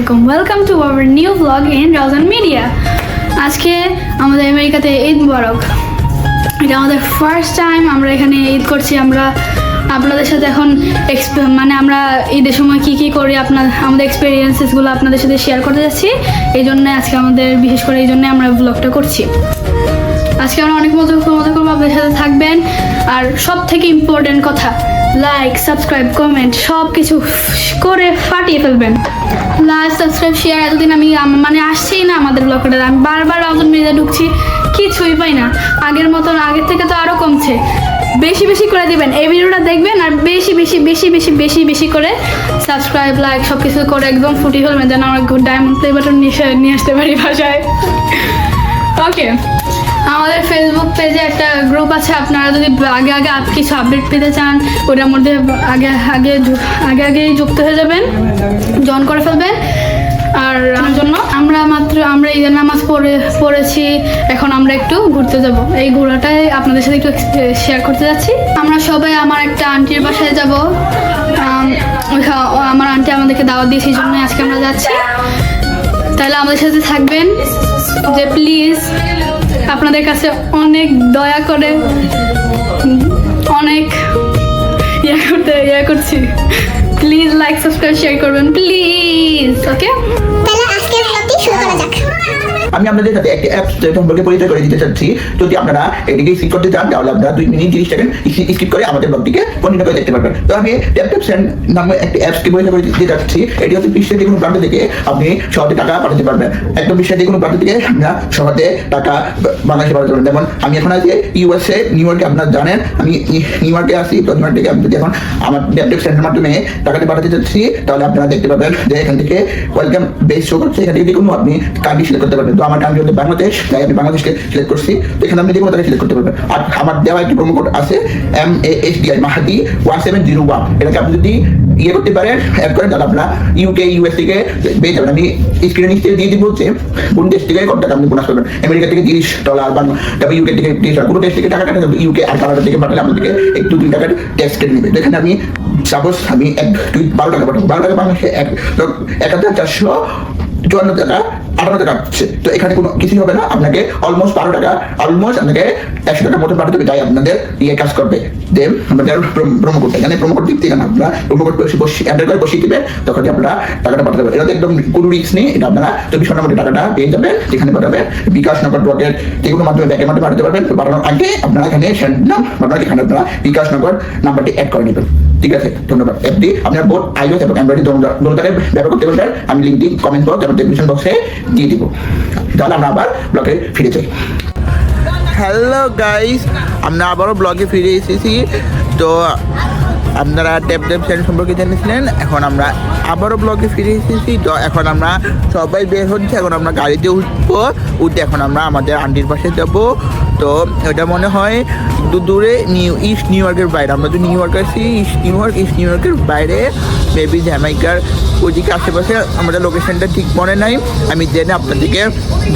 আলাইকুম, welcome to our new blog in Raozan media. আজকে আমাদের আমেরিকাতে ঈদ মুবারক। এটা আমাদের ফার্স্ট টাইম আমরা এখানে ঈদ করছি। আমরা আপনাদের সাথে এখন আমরা ঈদের সময় কী কী করি আমাদের এক্সপিরিয়েন্সেসগুলো আপনাদের সাথে শেয়ার করতে যাচ্ছি। এই জন্য আজকে আমাদের বিশেষ করে এই জন্য আমরা ব্লগটা করছি। আজকে আমরা অনেক মজা করবো, আপনাদের সাথে থাকবেন। আর সব থেকে ইম্পর্টেন্ট কথা, লাইক, সাবস্ক্রাইব, কমেন্ট সব কিছু করে ফাটিয়ে ফেলবেন। Like, subscribe, share. এতদিন আমি আসছেই না আমাদের ব্লগটা। আমি বারবার রাউজান মিডিয়া ঢুকছি, কিছুই পাই না। আগের মতন, আগের থেকে তো আরও কমছে। বেশি বেশি করে দিবেন, এই ভিডিওটা দেখবেন আর বেশি বেশি বেশি বেশি বেশি বেশি করে সাবস্ক্রাইব, লাইক সব কিছু করে একদম ফুটিয়ে ফেলবেন, যেন আমরা ডায়মন্ড প্লে বাটন নিয়ে আসতে পারি বাসায়। ওকে, আমাদের ফেসবুক পেজে একটা গ্রুপ আছে। আপনারা যদি আগে আগে কিছু আপডেট পেতে চান, ওটার মধ্যে আগে যুক্ত হয়ে যাবেন, জয়েন করে ফেলবেন। আর আমার জন্য আমরা ঈদের নামাজ পড়েছি, এখন আমরা একটু ঘুরতে যাব। এই ঘোরাটাই আপনাদের সাথে একটু শেয়ার করতে যাচ্ছি। আমরা সবাই আমার একটা আন্টির বাসায় যাব। আমার আন্টি আমাদেরকে দাওয়াত দিয়েছে, এই জন্য আজকে আমরা যাচ্ছি। তাহলে আমাদের সাথে থাকবেন। যে প্লিজ আপনাদের কাছে অনেক দয়া করে অনেক ইয়া করছি, প্লিজ লাইক, সাবস্ক্রাইব, শেয়ার করবেন প্লিজ। ওকে, তাহলে আজকের ব্লগটি শুরু করা যাক। আমি আপনাদের সাথে একটি অ্যাপ সম্পর্কে পরিচয় করে দিতে চাচ্ছি। যদি আপনারা এটিকে স্কিপ করতে চান, তাহলে আপনারা 2 মিনিট 30 সেকেন্ড স্কিপ করে আমাদের ব্লগটিকে কন্টিনিউ করে দেখতে পারবেন। তো আমি ট্যাপ নামে একটি অ্যাপসকে পরিচয় করে দিতে যাচ্ছি। এটি হচ্ছে বিশ্বের যে কোনো প্রান্ত থেকে আপনি সহজে টাকা পাঠাতে পারবেন। একদম বিশ্বের যে কোনো প্রান্ত থেকে আপনারা সহজে টাকা বাংলাদেশে পাঠাতে পারবেন। যেমন আমি এখন আছি ইউএসএ, নিউ ইয়র্কে। আপনারা জানেন আমি নিউ ইয়র্কে আছি। তো নিউ ইয়র্ক থেকে আমি যদি এখন আমার ট্যাপ সেন্টারের মাধ্যমে টাকাটা পাঠাতে চাচ্ছি, তাহলে আপনারা দেখতে পাবেন যে এখান থেকে ওয়েলকাম বেস শো করছে। এখান থেকে যে কোনো আপনি কান্ট্রি সিলেক্ট করতে পারবেন। তো আমার কান্ট্রি হচ্ছে বাংলাদেশ, তাই আমি বাংলাদেশকে সিলেক্ট করছি। তো এখানে আপনি যে কোনো টাকা সিলেক্ট করতে পারবেন। আর আমার দেওয়া একটি প্রোমো কোড আছে MAHDI মাহাদি 1701। এটাকে আপনি যদি ইয়ে করতে পারেন, অ্যাড করেন, তাহলে আপনার ইউকে ইউএস থেকে পেয়ে যাবেন। আমি স্ক্রিনে নিচে দিয়ে দিব যে কোন দেশ থেকে কত টাকা আপনি বোনাস পাবেন। আমেরিকা থেকে $30 বা ইউকে থেকে $30, কোনো দেশ থেকে টাকা কাটা যাবে। ইউকে আর কানাডা থেকে পাঠালে আপনাদেরকে 1-2-3 টাকার ট্যাক্স কেটে নেবে। এখানে আমি সাপোজ আমি 12 টাকা পাঠাবো, 12 টাকা বাংলাদেশে 1454 টাকা 58 টাকা আসছে। তো এখানে কোনো কিছুই হবে না, আপনাকে অলমোস্ট আপনাকে 100 টাকার মতো পাঠাতে হবে। তাই আপনাদের ইয়ে কাজ করবে যে আমাদের প্রোমো কোডটা, এখানে প্রোমো কোড দিতে না, আপনারা প্রোমো কোড এন্টার করে বসিয়ে দিবেন, তখনই আপনারা টাকাটা পাঠাতে পারবেন। এটা একদম কোনো রিস্ক নেই। এটা আপনারা 24 ঘন্টার মধ্যে টাকাটা পেয়ে যাবেন। যেখানে পাঠাবেন বিকাশ নগর ব্লকের যে কোনো মাধ্যমে ব্যাংকের মাধ্যমে পাঠাতে পারবেন। পাঠানোর আগে আপনারা এখানে এখানে আপনারা বিকাশ নগর নাম্বারটি অ্যাড করে নেবেন। ঠিক আছে, ধন্যবাদ। অ্যাপটি আপনার বোথ iOS এবং অ্যান্ড্রয়েড দোনোটাকে ব্যবহার করতে পারবেন। আমি লিঙ্কটি কমেন্ট বক্স এবং ডেসক্রিপশন বক্সে দিয়ে দিব। তাহলে আমরা আবার ব্লগে ফিরে যাই। হ্যালো গাইস, আমরা আবারও ব্লগে ফিরে এসেছি। তো আপনারা ট্যাপ চ্যানেল সম্পর্কে জেনেছিলেন, এখন আমরা আবারও ব্লগে ফিরে এসেছি। তো এখন আমরা সবাই বের হচ্ছে, এখন আমরা গাড়িতে উঠে এখন আমরা আমাদের আন্টির পাশে যাব। তো এটা মনে হয় দূরে ইস্ট নিউ ইয়র্কের বাইরে। আমরা তো নিউ ইয়র্ক আছি, ইস্ট নিউ ইয়র্কের বাইরে, মেবি জ্যামাইকার ওইদিকে আশেপাশে। আমাদের লোকেশনটা ঠিক মনে নাই, আমি জেনে আপনাদেরকে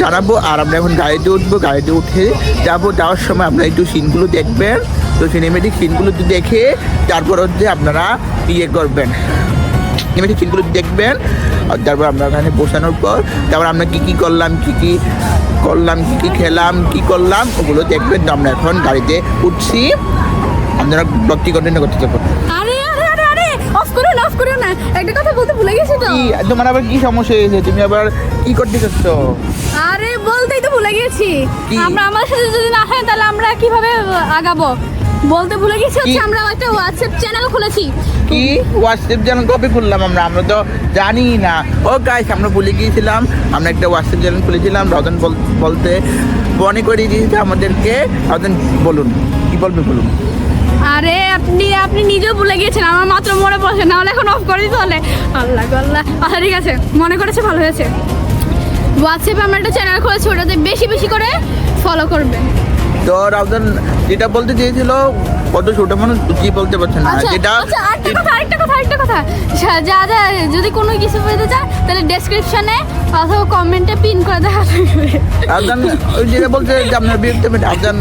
জানাবো। আর আমরা এখন গাড়িতে উঠবো, গাড়িতে উঠে যাওয়ার সময় আপনারা একটু সিনগুলো দেখবেন। তো সিনেমেটিক সিনগুলো দেখে তারপর হচ্ছে আপনারা ইয়ে করবেন, সিনেমেটিক সিনগুলো দেখবেন। আর তারপর আমরা ওখানে বসানোর পর তারপর আমরা কী করলাম, কী খেলাম, কী করলাম ওগুলো দেখবেন। তো আমরা এখন গাড়িতে উঠছি, আপনারা ব্লগটি কন্টিনিউ করতে থাকুন। অফ করো না, একটা কথা বলতে ভুলে গেছি তো। তোমার আবার কি সমস্যা হয়েছে? তুমি আবার কি করতে চাচ্ছ? আরে বলতেই তো ভুলে গেছি। আমরা আমার সাথে যদি না হয় তাহলে আমরা কিভাবে আগাবো বলতে ভুলে গেছি। আমরা একটা হোয়াটসঅ্যাপ চ্যানেল খুলেছি। কি হোয়াটসঅ্যাপ চ্যানেল কবে খুললাম? আমরা তো জানি না। ও গাইস, আমরা ভুলে গিয়েছিলাম, আমরা একটা হোয়াটসঅ্যাপ চ্যানেল খুলেছিলাম। রতন বলতে মনে করিয়ে দিয়েছে আমাদেরকে। রতন বলুন, কি বলবে বলুন। আরে আপনি নিজেও ভুলে গিয়েছেন, আমার মাত্র মনে পড়ছে, না হলে এখন অফ করে দিতে হলে। আল্লাহ। আচ্ছা ঠিক আছে, মনে করেছে, ভালো হয়েছে। হোয়াটসঅ্যাপে আমরা একটা চ্যানেল খুলেছি, ওটাতে বেশি বেশি করে ফলো করবেন। তো রাউজান যেটা বলতে চেয়েছিল কত ছোট মানুষ কি বলতে পারছে না, যেটা আরেকটা কথা যা যদি কোনো কিছু পেতে চান তাহলে ডেসক্রিপশনে অথবা কমেন্টে পিন করে দেওয়া থাকবে। রাউজান যেটা বলছে যে আপনার বিরুদ্ধে রাউজান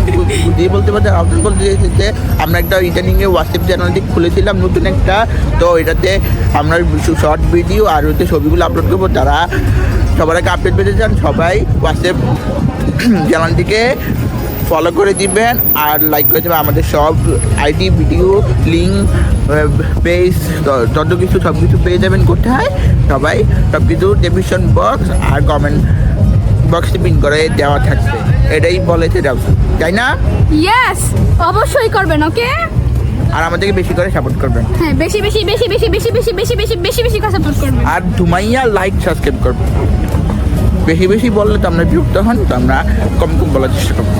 দিয়ে বলতে পারছে, রাউজান বলতে চেয়েছে যে আমরা একটা ইদানিংয়ে হোয়াটসঅ্যাপ চ্যানেলটি খুলেছিলাম নতুন একটা, তো এটাতে আমরা শর্ট ভিডিও আর ওতে ছবিগুলো আপলোড করবো। যারা সবার আগে আপডেট পেতে চান সবাই হোয়াটসঅ্যাপ চ্যানেলটিকে ফলো করে দিবেন আর লাইক করে দেবেন। আমাদের সব আইডি ভিডিও লিঙ্ক পেজ যত কিছু সব কিছু পেয়ে যাবেন। কোথায়? সবাই সব কিছু ডেসক্রিপশন বক্স আর কমেন্ট বক্সে পিন করে দেওয়া থাকবে, এটাই বলেছে রাউজান, তাই না? ইয়েস, অবশ্যই করবেন। ওকে, আর আমাদেরকে বেশি করে সাপোর্ট করবেন। হ্যাঁ, বেশি বেশি বেশি বেশি বেশি বেশি বেশি বেশি বেশি বেশি করে সাপোর্ট করবেন। আর ধুমাইয়া লাইক সাবস্ক্রাইব করবেন। বেশি বেশি বললে তো আমরা বিরক্ত হন, তো আমরা কম কম বলার চেষ্টা করবো।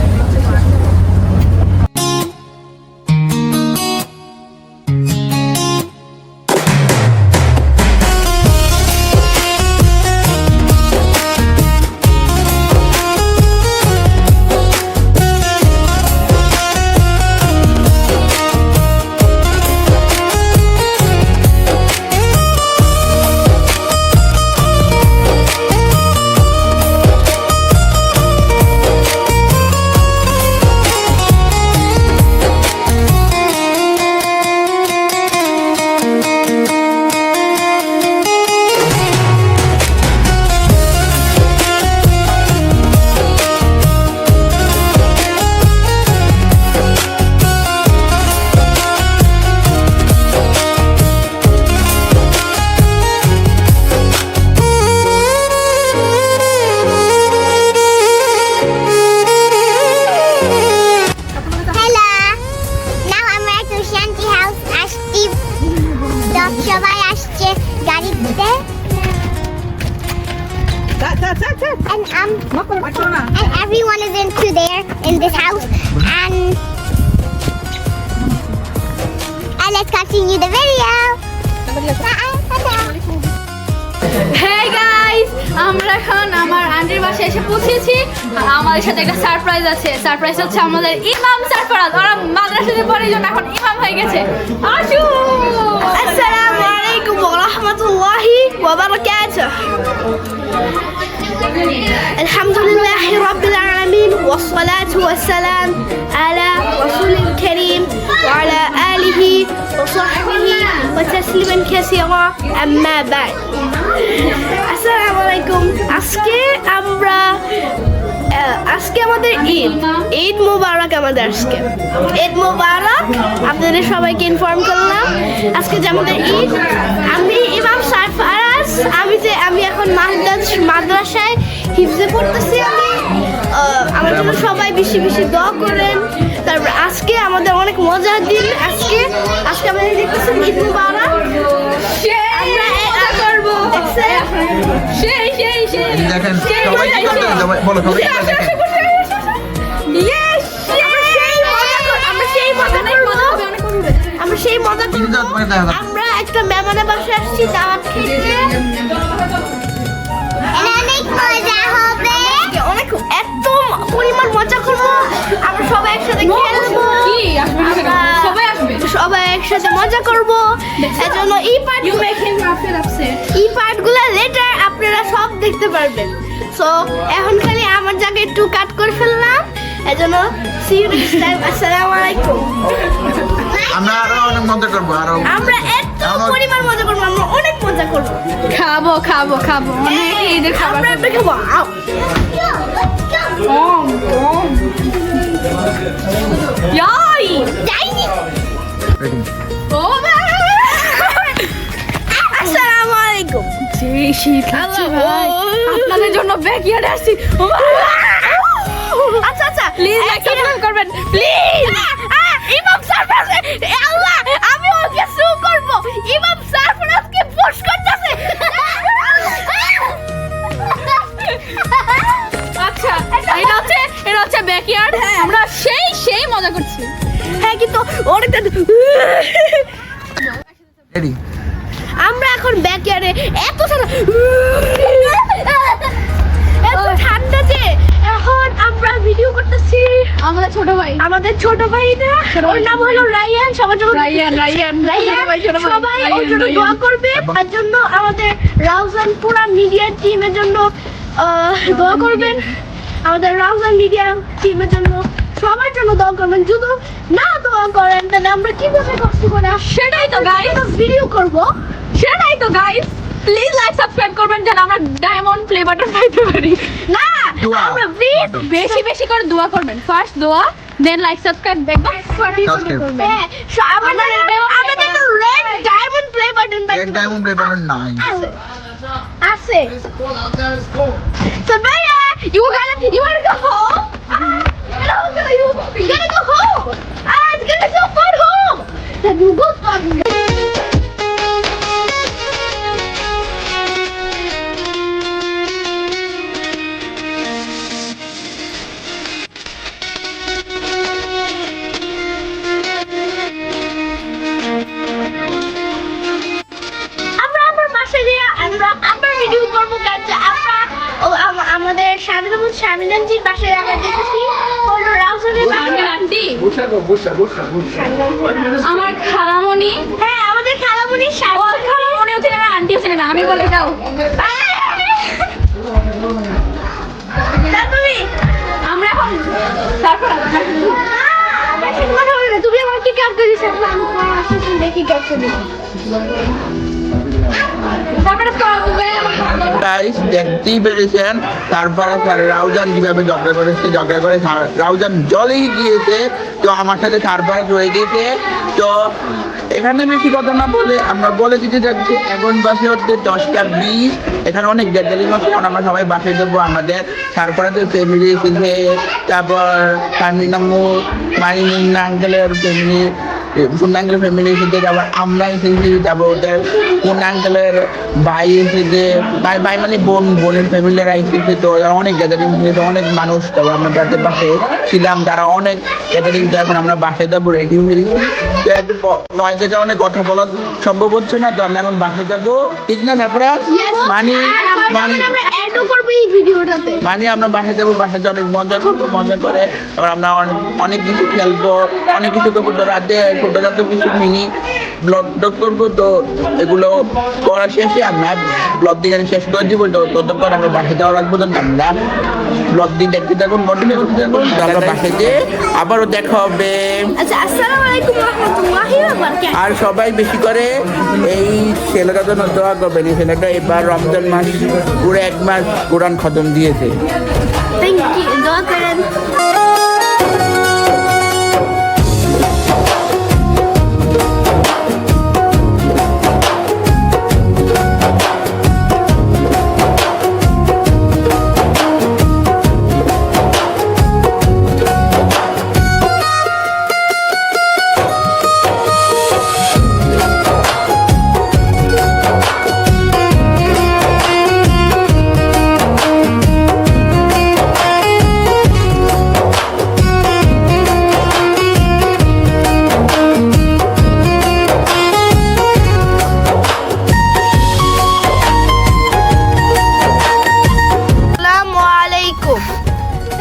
সবাই আসছে গাড়িতে and everyone is into there in this house and let's continue the video. Hey guys, আমরা এখন আমার আন্টির বাসায় এসে পৌঁছেছি আর আমাদের সাথে একটা সারপ্রাইজ আছে। সারপ্রাইজ হচ্ছে আমাদের ইমাম সারফরাজ, ওরা মাদ্রাসাতে পড়ে জন্য এখন ইমাম হয়ে গেছে। আসুন। আসসালামু আলাইকুম ওয়া রাহমাতুল্লাহি ওয়া বারাকাতুহু। আলহামদুলিল্লাহি রাব্বিল আলামিন ওয়াস সালাতু ওয়াস সালাম আলা রাসূলিল কারীম ওয়া আলা আলিহি ওয়া সাহবিহি ওয়া তাসলিমান কাসীরা আম্মা বা'দ। আসসালামু আলাইকুম। আজকে আমাদের ঈদ মুবারক। আমাদের আজকে ঈদ মুবারক। আপনাদের সবাইকে ইনফর্ম করলাম আজকে যে আমাদের ঈদ। আমি ইমাম সারফরাজ, আমি এখন মাদ্রাসায় হিফজে পড়তেছি। আমার জন্য সবাই বেশি বেশি দোয়া করেন। তারপর আজকে আমাদের অনেক মজার দিন। আজকে আমাদের দেখতেছেন ঈদ মুবারক। দেখেন সবাই কি করতে বলো, সবাই আমরা সেই মজা করব। আমরা একটা মেহমানের বাসায় আসছি দাওয়াত খেতে। অনেক মজা হবে, অনেক এত পরিমাণ মজা করব। আমরা সবাই একসাথে খেলবো, সবাই একসাথে মজা করব। এজন্য এই পার্টগুলো লেটার আপনারা সব দেখতে পারবেন। সো এখন খালি আমার জায়গায় একটু কাট করে ফেললাম। এজন্য সি ইউ নেক্সট টাইম। আসসালামু আলাইকুম। আমরা আরো অনেক মজা করবো, আমরা এত পরিমাণ মজা করবো, আমরা অনেক মজা করবো। খাবো অনেক ঈদের খাবার আমরা খাবো। আসসালামু আলাইকুম। আপনাদের জন্য ব্যাকইয়ার্ডে আসছি। আচ্ছা প্লিজ লাইক সাবস্ক্রাইব করবেন প্লিজ। ইমাম সারফরাজ, আল্লাহ আমি ওকে সু করব। ইমাম সারফরাজকে পুশ করতেছে। আচ্ছা এটা হচ্ছে ব্যাকইয়ার্ড। আমরা সেই মজা করছি। হ্যাঁ, কিন্তু অনেকটা রেডি। আমরা এখন ব্যাকইয়ার্ডে এত ঠান্ডা যে এখন আমরা ভিডিও করতেছি আমাদের ছোট ভাই আমাদের ছোট ভাইটা, ওর নাম হলো রায়ান। সবার জন্য রায়ান সবাই ওর জন্য দোয়া করবে। তার জন্য আমাদের রাউজান পুরা মিডিয়া টিমের জন্য দোয়া করবেন। আমাদের রাউজান মিডিয়া টিমের জন্য সবার জন্য দোয়া করবেন। যদি না দোয়া করেন তাহলে আমরা কিভাবে কষ্ট করে সেটাই তো গাইস, ভিডিও করব? সেটাই তো গাইস, প্লিজ লাইক সাবস্ক্রাইব করবেন যেন আমরা ডায়মন্ড প্লে বাটন পাইতে পারি। না, দোয়া। আমরা বেশি বেশি করে দোয়া করবেন, ফার্স্ট দোয়া দেন লাইক সাবস্ক্রাইব দেখবেন। হ্যাঁ, আমাদের তো red diamond play button diamond play button নাই। আছে। So Maya, you wanna go home? You gotta go home. It's gonna be so fun home. Then you go fun. আমরা আমার বাসায় গিয়ে আমরা ভিডিও করবো। কাজে আমরা আমাদের স্বামীনাথজির বাসায় আমরা দেখেছি হলো রাউজানের বাসায়। আন্টি আমার খালামণি, হ্যাঁ, আমাদের খালামণির ও খালামণিও ছিল না, আন্টিও ছিল না, আমি বলে যাও। তুমি আমরা এখন তারপর কথা বলবে, তুমি আমার কি কাজ করেছো? আমি তোমার আসলে দেখি কাজ করি। তারপরে গাইস দেখতেই পেরেছেন, তারপরে রাউজান কিভাবে ঝগড়া করেছে, ঝগড়া করে রাউজান জলেই গিয়েছে। তো আমার সাথে তারপরে রয়ে গিয়েছে। তো এখানে বেশি কথা না বলে আমরা বলে দিতে যাচ্ছি, এখন বাসে হচ্ছে 10:20। এখানে অনেক গ্যাদারিং হচ্ছে, কারণ আমরা সবাই বাসে যাবো। আমাদের তারপরে ফ্যামিলি এসেছে, তারপর ফার্মিনামু মারিমুন্না আঙ্কেলের ফ্যামিলি, পূর্ণাঙ্গের ফ্যামিলি এসেছে। আবার আমরা এসেছি, তারপর ওদের পূর্ণাঙ্গের ভাই এসেছে, ভাই মানে বোনের ফ্যামিলিরা এসেছে। তো ওরা অনেক গ্যাদারিং হয়েছে, অনেক মানুষ। তারপর আমরা তাদের পাশে ছিলাম, তারা অনেক গ্যাদারিং। এখন আমরা বাসে যাবো, রেডি হয়ে গেছি। নয় থেকে অনেক কথা বলা সম্ভব হচ্ছে না, তো আমরা এখন বাসে যাবো, ঠিক না? তারপরে আমরা অ্যাডও করবো এই ভিডিওটাতে। মানে আমরা বাসে যাবো, বাসায় অনেক মজা করবো, মজা করে এবার আমরা অনেক কিছু খেলবো, অনেক কিছু করবো। তো রাতে ছোটখাটো কিছু মিনি ব্লগ করবো। তো এগুলো করা শেষে আমরা ব্লগ দিন শেষ করে দিব। তো ততক্ষণ আমরা বাসে যাওয়া রাখবো, তো আমরা ব্লগ দিন দেখতে থাকুন, কন্টিনিউ করতে থাকুন। আমরা বাসে যেয়ে আবারও দেখা হবে। আচ্ছা, আসসালামু আলাইকুম ওয়া রাহমাতুল্লাহি ওয়া বারাকাতুহু। আর সবাই বেশি করে এই ছেলেটার জন্য দোয়া করবেন। এই ছেলেটা এবার রমজান মাস পুরো 1 মাস কোরআন খতম দিয়েছে। থ্যাংক ইউ, দোয়া করেন।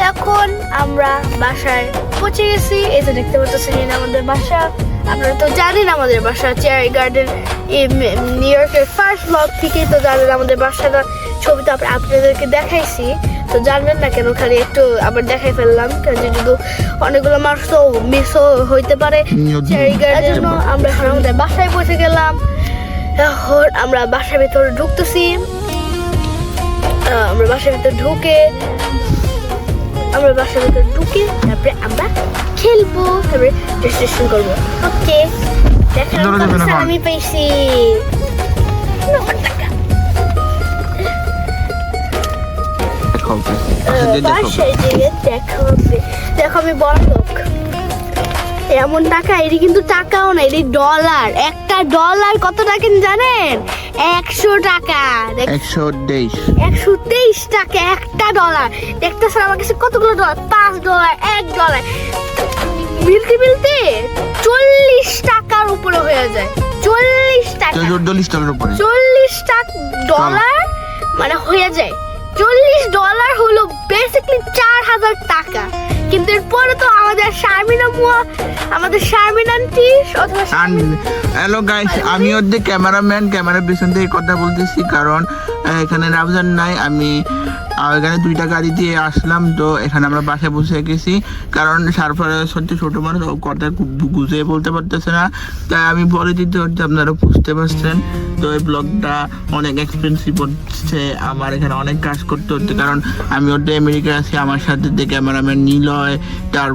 এখন আমরা বাসায় পৌঁছে গেছি। এই যে দেখতে পাচ্ছেন আমাদের বাসা। আপনারা তো জানেন আমাদের বাসা চেরি গার্ডেন, নিউ ইয়র্কের ফার্স্ট ব্লগ থেকেই তো জানেন আমাদের বাসাটা। ছবি তো আপনাদেরকে দেখাইছি, তো জানবেন না কেন, খালি একটু আবার দেখাই ফেললাম, কারণ যেহেতু অনেকগুলো মানুষ তো মিসও হইতে পারে চেরি গার্ডেনের জন্য। আমরা এখন আমাদের বাসায় পৌঁছে গেলাম। এখন আমরা বাসার ভিতরে ঢুকতেছি। আমরা বাসার ভিতরে ঢুকে তারপরে আমরা খেলবো, তারপরে রেজিস্ট্রেশন করবো। ওকে, দেখেন আমি পেয়েছি 9 টাকা। বাসায় গিয়ে দেখা হবে। দেখো আমি বড় লোক, এমন টাকা, এটি কিন্তু টাকাও না, এটি ডলার। একটা ডলার কত টাকা জানেন? 100 টাকা। 123 টাকা একটা ডলার। দেখতেছেন আমার কাছে কতগুলো ডলার? 5 ডলার, 1 ডলার মিলতে 40 টাকার উপরে হয়ে যায়। 40 টাকা, 40 টাকা ডলার মানে হয়ে যায় $40 হলো বেসিকলি 4000 টাকা। কিন্তু এরপরে তো আমাদের শারমিন আন্টি অথবা হ্যালো গাইস, আমি হচ্ছে ক্যামেরাম্যান, ক্যামেরার পিছন থেকে কথা বলতেছি কারণ এখানে রাউজান নাই। আমি এখানে 2টা গাড়ি দিয়ে আসলাম, তো এখানে আমরা বাসায় বসে গেছি কারণ সারফারাজ হচ্ছে ছোট মানুষ, কথা গুছিয়ে বলতে পারতেছে না, তাই আমি বলে দিতে হচ্ছে, আপনারা বুঝতে পারছেন। তো এই ব্লগটা অনেক এক্সপেন্সিভ হচ্ছে, আমার এখানে অনেক কাজ করতে হচ্ছে কারণ আমি হচ্ছে আমেরিকায় আছি। আমার সাথে যে ক্যামেরাম্যান নিলয়, তার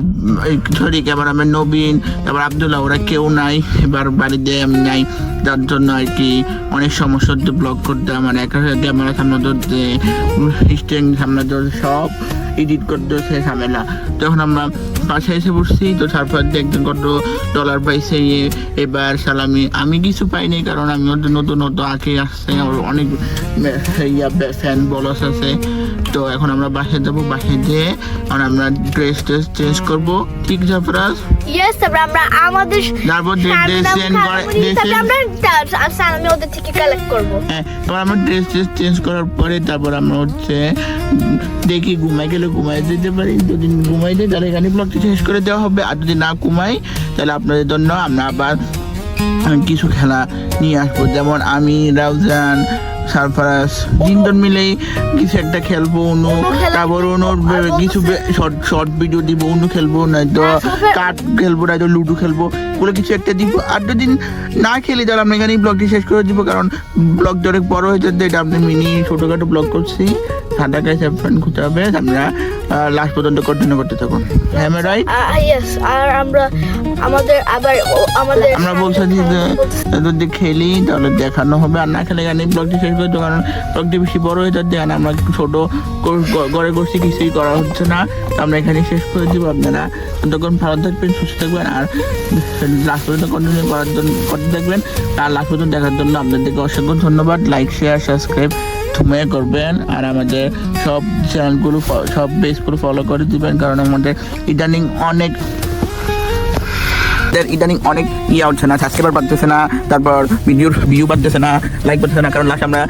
ক্যামেরাম্যান নবীন, তারপর আবদুল্লাহ, ওরা কেউ নাই, এবার বাড়িতে আমি নাই, যার জন্য আর কি অনেক সমস্যা হচ্ছে ব্লগ করতে। আমার একা ক্যামেরা সামনে ধরতে, স্ট্যান্ড সামনে ধরতে, সব এডিট করতে হচ্ছে ঝামেলা। তখন আমরা বাসায় এসে বসছি, তো তারপর একজন কত ডলার পাইছে এবার সালামি। আমি কিছু পাইনি কারণ আমি ওদের নতুন আঁকে আসছে, আমার অনেক ফ্যান বলস আছে। তো এখন আমরা বাসায় যাবো, বাসায় যেয়ে আমরা ড্রেস চেঞ্জ করবো, ঠিক জাফরাজ? ইয়েস, তারপর আমরা আমাদের তারপর ড্রেস চেঞ্জ আমি ওদের থেকে কালেক্ট করবো। হ্যাঁ, তারপর আমরা ড্রেস চেঞ্জ করার পরে তারপর আমরা হচ্ছে দেখি ঘুমাই গেলে ঘুমাই যেতে পারি। যদি ঘুমাই যাই তাহলে এখানে ব্লগটি শেষ করে দেওয়া হবে, আর যদি না ঘুমাই তাহলে আপনাদের জন্য আমরা আবার কিছু খেলা নিয়ে আসবো। যেমন আমি, রাউজান, সারফারাজ 3 জন মিলেই কিছু একটা খেলবো, তারপর কিছু শর্ট ভিডিও দিব, খেলবো, নয়তো কার্ড খেলবো, নয়তো লুডো খেলবো, বলে কিছু একটা দিব। আর যদি না খেলি তাহলে আমরা এখানেই ব্লগটি শেষ করে দিব কারণ ব্লগটা অনেক বড় হয়ে যাচ্ছে। এটা আপনি মিনি ছোটোখাটো ব্লগ করছি, ঠান্ডা গাইছে ফ্রেন্ড খুঁজতে হবে, আমরা লাস্ট পর্যন্ত কন্টিনিউ করতে থাকুন। হ্যাঁ রাইট? ইয়েস, আর আমরা বলছি যে যদি খেলি তাহলে দেখানো হবে, আর না খেলে এখানে ব্লগটি শেষ করে দেবো কারণ ব্লগটি বেশি বড় হয়ে যাচ্ছে। আর আমরা ছোটো ঘরে করছি, কিছুই করা হচ্ছে না, তো আমরা এখানে শেষ করে দিব। আপনারা তখন ভালো থাকবেন, সুস্থ থাকবেন, আর লাস্ট পর্যন্ত কন্টিনিউ করার জন্য করতে থাকবেন। আর লাস্ট পর্যন্ত দেখার জন্য আপনাদেরকে অসংখ্য ধন্যবাদ। লাইক, শেয়ার, সাবস্ক্রাইব করবেন, আর আমাদের সব চ্যানেলগুলো, সব পেজগুলো ফলো করে দিবেন কারণ আমাদের ইদানিং অনেক হচ্ছে না, সাবস্ক্রাইবার পাচ্ছে না, তারপর ভিউ পাচ্ছে না, লাইক পাচ্ছে না, কারণ লাস্ট আমরা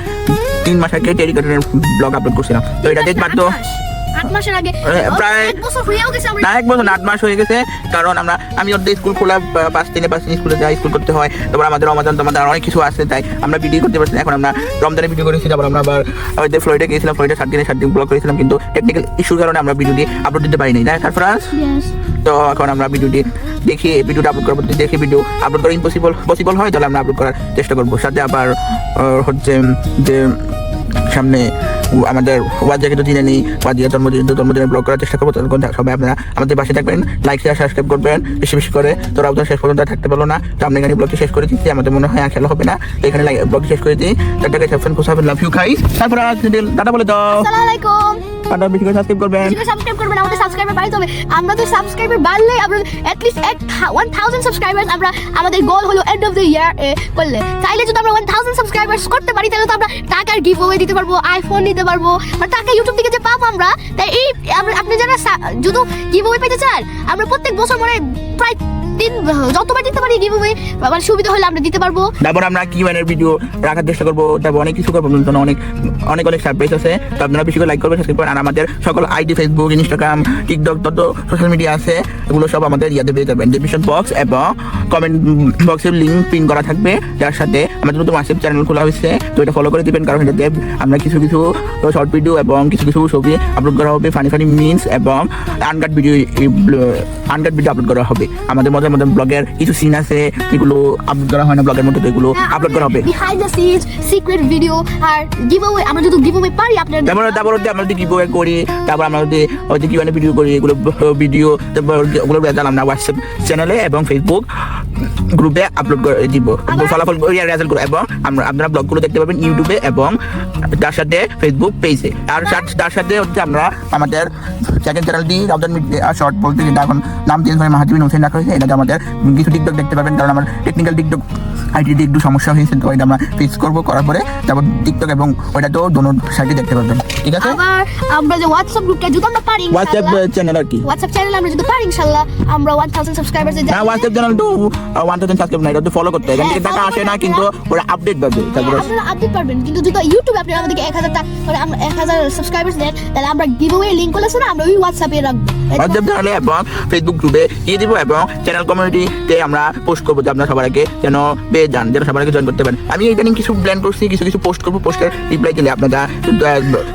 3 মাস আগে টেরিকটের ব্লগ আপলোড করছিলাম। তো এটা দেখতে পারতো 8 মাসের আগে, প্রায় 1 বছর হয়েও গেছে। না, 1 বছর না, 8 মাস হয়ে গেছে কারণ আমি ওদের স্কুল খোলা 5 দিনে স্কুলে যাই, স্কুল করতে হয়, তারপর আমাদের রমাদান অনেক কিছু আছে, তাই আমরা ভিডিও করতে পারছি। এখন আমরা রমজানে ভিডিও করেছি, তারপর আমরা আবার আমাদের ফ্লোরিডা গিয়েছিলাম, ফ্লোরিডা 7 দিন ব্লগ করেছিলাম, কিন্তু টেকনিক্যাল ইস্যুর কারণে আমরা ভিডিওটি আপলোড দিতে পারিনি, তাই সারফরাজ? তো এখন আমরা ভিডিওটা আপলোড করবো, দেখি ভিডিও আপলোড করা পসিবল হয় তাহলে আমরা আপলোড করার চেষ্টা করবো। সাথে আবার হচ্ছে যে সামনে আমাদের ওয়াজিয়াকে তো চিনে নিই, ওয়াজিয়া জন্মদিনের ব্লগ করার চেষ্টা করবো। তখন সবাই আপনারা আমাদের পাশে থাকবেন, লাইক, শেয়ার, সাবস্ক্রাইব করবেন বেশি করে। তো রাউজান শেষ পর্যন্ত থাকতে পারলো না, তো আমরা এখানে ব্লগটি শেষ করে দিচ্ছি। আমাদের মনে হয় খেলা হবে না, তো এখানে ব্লগটি শেষ করে দিই। টাটা, সাবস্ক্রাইব করবেন, লাভ ইউ গাইস। তারপর টাটা বলে দাও। আসসালামু আলাইকুম। টাটা, বেশি করে সাবস্ক্রাইব করবেন, আমাদের সাবস্ক্রাইবার বাড়াতে হবে। আমাদের সাবস্ক্রাইবার বাড়লে আমরা at least 1000 সাবস্ক্রাইবার্স, আমরা আমাদের গোল হলো এন্ড অফ দ্য ইয়ার করলে। তাইলে যদি আমরা 1000 সাবস্ক্রাইবার্স করতে পারি তাহলে তো আমরা টাকার গিভঅ্যাওয়ে দিতে পারবো, আইফোন দিতে পারবো, আর টাকা ইউটিউব থেকে যে পাবো আমরা। তাই এই আপনি যারা যদি গিভঅ্যাওয়ে পেতে চান, আমরা প্রত্যেক বছর মানে প্রায় যতবার দিতে পারি গিভঅ্যাওয়ে, আবার সুবিধা হলে আমরা দিতে পারবো। তারপর আমরা কিউএনএর ভিডিও রাখার চেষ্টা করবো, তারপর অনেক কিছু করবো, অনেক সারপ্রাইজ আছে। তো আপনারা বেশি করে লাইক করবেন, সাবস্ক্রাইব করবেন, আর আমাদের সকল আইডি, ফেসবুক, ইনস্টাগ্রাম, টিকটক, তত সোশ্যাল মিডিয়া আছে, এগুলো সব আমাদের পেয়ে যাবেন। ডিসক্রিপশন বক্স এবং কমেন্ট বক্সের লিঙ্ক পিন করা থাকবে, যার সাথে আমাদের নতুন হোয়াটসঅ্যাপ চ্যানেল খোলা হয়েছে, তো এটা ফলো করে দিবেন কারণ এটাতে আমরা কিছু শর্ট ভিডিও এবং কিছু ছবি আপলোড করা হবে, ফানি মিমস এবং আনকাট ভিডিও আপলোড করা হবে। আমাদের মজার ব্লগের কিছু সিন আছে, এগুলো আপলোড করা হয় না ব্লগের মধ্যে, তো এগুলো আপলোড করা হবে। Behind the scenes, secret video, আর গিভঅ্যাওয়ে আমরা যদি গিভঅ্যাওয়ে পারি আপনারা, তারপর আমরা যদি গিভঅ্যাওয়ে করি, তারপর আমরা যদি কিউএনএ ভিডিও করি, এগুলো ভিডিও ওগুলো রেজাল্ট আমরা হোয়াটসঅ্যাপ চ্যানেলে এবং ফেসবুক গ্রুপে আপলোড করে দিব, ফলাফল রেজাল্ট করবো, এবং আপনারা ব্লগগুলো দেখতে পাবেন ইউটিউবে এবং তার সাথে ফেসবুক পেজে। আর তার সাথে হচ্ছে আমরা আমাদের সেকেন্ড চ্যানেলটি রাউজান মিডিয়া শর্ট বলতে, যেটা এখন নাম চেঞ্জ করে মাহাতিবিন হোসেন রাখা হয়েছে, এটাতে আমাদের কিছু টিকটক দেখতে পাবেন কারণ আমার টেকনিক্যাল টিকটক আইডিতে একটু সমস্যা হয়েছে, তো এটা আমরা ফিক্স করবো, করার পরে তারপর টিকটক এবং ওইটা তো দোনো সাইডে দেখতে পাবেন। ঠিক আছে আবার আমরা যে হোয়াটসঅ্যাপ গ্রুপটা যদি আমরা পারি হোয়াটসঅ্যাপ চ্যানেল আর কি হোয়াটসঅ্যাপ চ্যানেল আমরা যদি পারি ইনশাআল্লাহ আমরা 1000 সাবস্ক্রাইবার্স না হোয়াটসঅ্যাপ চ্যানেল তো 1000 সাবস্ক্রাইব না এটা ফলো করতে হয় এখান থেকে টাকা আসে না কিন্তু ওরা আপডেট পাবে তারপরে আপনারা আপডেট পারবেন কিন্তু যদি ইউটিউবে আপনি আমাদেরকে 1000 টাকা মানে আমরা 1000 সাবস্ক্রাইবার্স দেন তাহলে আমরা গিভঅ্যাওয়ে লিংক গুলো আছে না আমরা ওই হোয়াটসঅ্যাপে রাখবো হোয়াটসঅ্যাপ চ্যানেলে এবং ফেসবুক গ্রুপে দিয়ে দিব এবং চ্যানেল কমিউনিটিতে আমরা পোস্ট করবো যে আপনারা সবার আগে যেন পেয়ে যান যেন সবার আগে জয়েন করতে পারেন আমি ইদানিং কিছু প্ল্যান করছি কিছু পোস্ট করবো পোস্টের রিপ্লাই দিলে আপনারা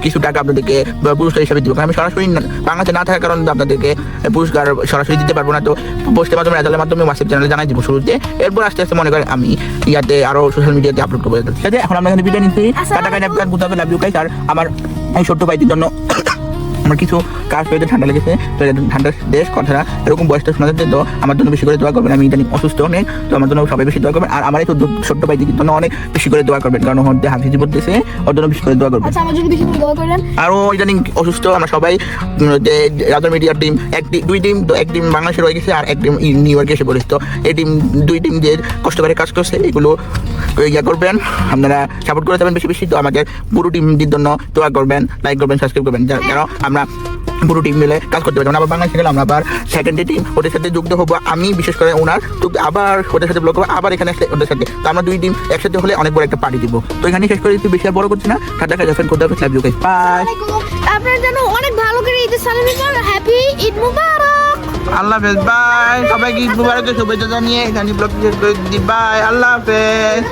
কিছু টাকা আপনাদেরকে পুরস্কার হিসাবে দিব আমি সরাসরি বাংলাতে না থাকার কারণে আপনাদেরকে পুরস্কার সরাসরি দিতে পারবো না তো পোস্টের মাধ্যমে রেজাল্টের মাধ্যমে হোয়াটসঅ্যাপ চ্যানেলে জানাই দিব শুরুতে এরপর আস্তে আস্তে মনে করেন আমি ইয়াতে আরো সোশ্যাল মিডিয়াতে আপলোড করবো ঠিক আছে এখন আমরা এখানে ভিডিও নিচ্ছি টাকা কাইন্ড আপনার বুঝতে হবে লাভ ইউ গাইস আর আমার এই ছোট্ট ভাইটির জন্য আমার কিছু কাজ পেতে ঠান্ডা লেগেছে তো ঠান্ডার দেশ কথাটা এরকম বয়সটা শোনা যাচ্ছে তো আমার জন্য বেশি করে দোয়া করবেন আমি ইদানিং অসুস্থ অনেক তো আমার জন্য সবাই বেশি দোয়া করবেন আর আমার এই ছোট্ট ভাইটির জন্য অনেক বেশি করে দোয়া করবেন কারণ হচ্ছে হাফিজি পড়তেছে ওর জন্য বেশি করে দোয়া করবেন আচ্ছা আমার জন্য বেশি করে দোয়া করেন আরও ইদানিং অসুস্থ আমরা সবাই যে রাজার মিডিয়ার টিম দুই টিম তো এক টিম বাংলাদেশে রয়ে গেছে আর এক টিম নিউ ইয়র্কে এসে পড়েছে তো এই দুই টিম যে কষ্ট করে কাজ করছে এগুলো ইয়া করবেন আপনারা সাপোর্ট করে যাবেন বেশি বেশি তো আমাদের পুরো টিমটির জন্য দোয়া করবেন লাইক করবেন সাবস্ক্রাইব করবেন যেন আমরা পুরো টিম মিলে কাজ করতে পারি আবার বাংলাদেশে গেলে আমরা আবার সেকেন্ডে টিম ওদের সাথে যুক্ত হবো আমি বিশেষ করে ওনার তো আবার ওদের সাথে ব্লগ করবো আবার এখানে ওদের সাথে তো আমরা দুই টিম একসাথে হলে অনেক বড় একটা পার্টি দিব তো এখানে শেষ করে বেশি আর বড় করছি না টাটা খাই করতে হবে লাভ ইউ গাইস বাই আপনার জন্য অনেক ভালো করে ঈদের সেলিব্রেশন হ্যাপি ঈদ মুবারক আল্লাহ হাফেজ বাই সবাইকে ঈদ মুবারকের শুভেচ্ছা জানিয়ে এখানে ব্লগ শেষ করে দিচ্ছি বাই আল্লাহ হাফেজ